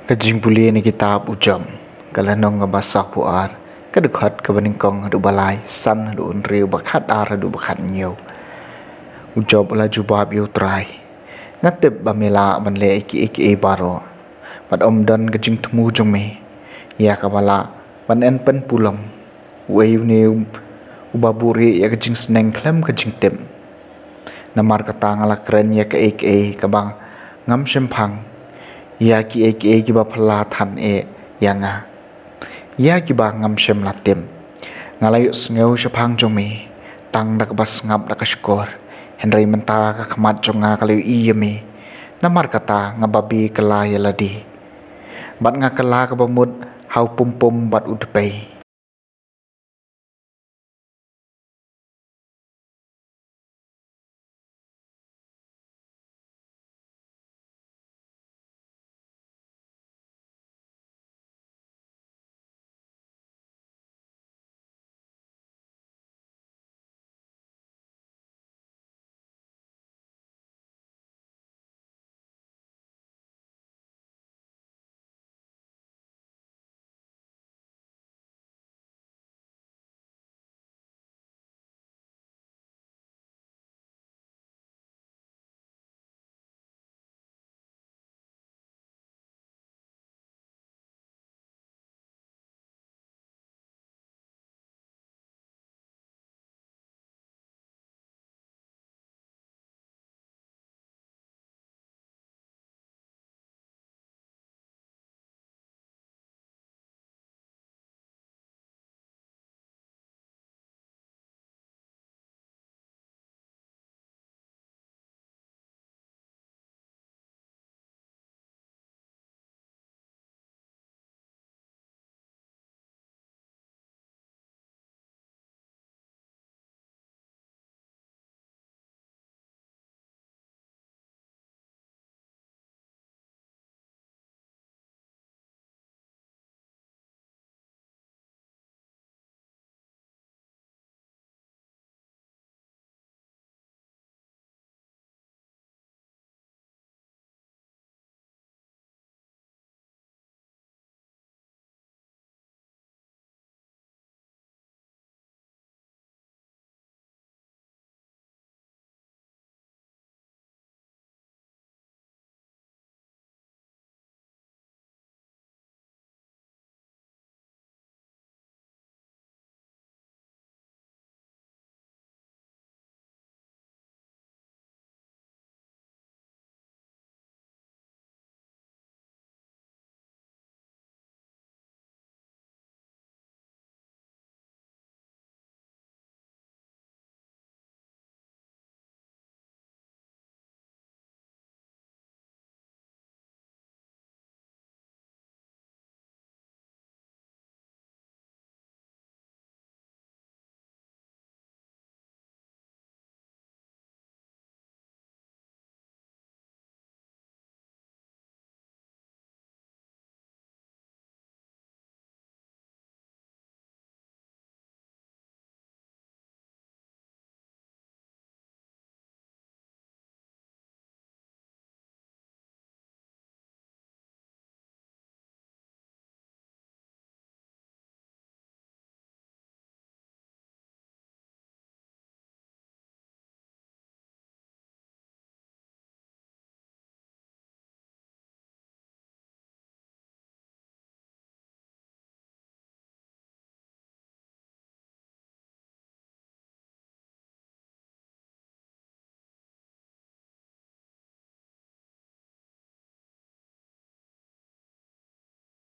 Kajing puli ni kitab ujam kalanong nga basak puar kadukhat kabaningkong hadu balai san hadu unriu bakhat ar hadu bakhat nyo ujob la jubab yu trai ngatep bamela banle iki baro pad omdan kajing temu jome ya kabala panen pen pulam wayu ne ubaburi ya kajing seneng klem kajing tem namar kata ngala keren ya ke kabang ngam sempang ya ki ba phala than yanga ya ki ba ngam sem latem ngalayu sneu shapang jome tang dak bas ngap dak skor henry menta ka khamat jonga kalayu yeme namar kata ngababi kala yaladi bat nga kala ka bamut hau pum bat udpai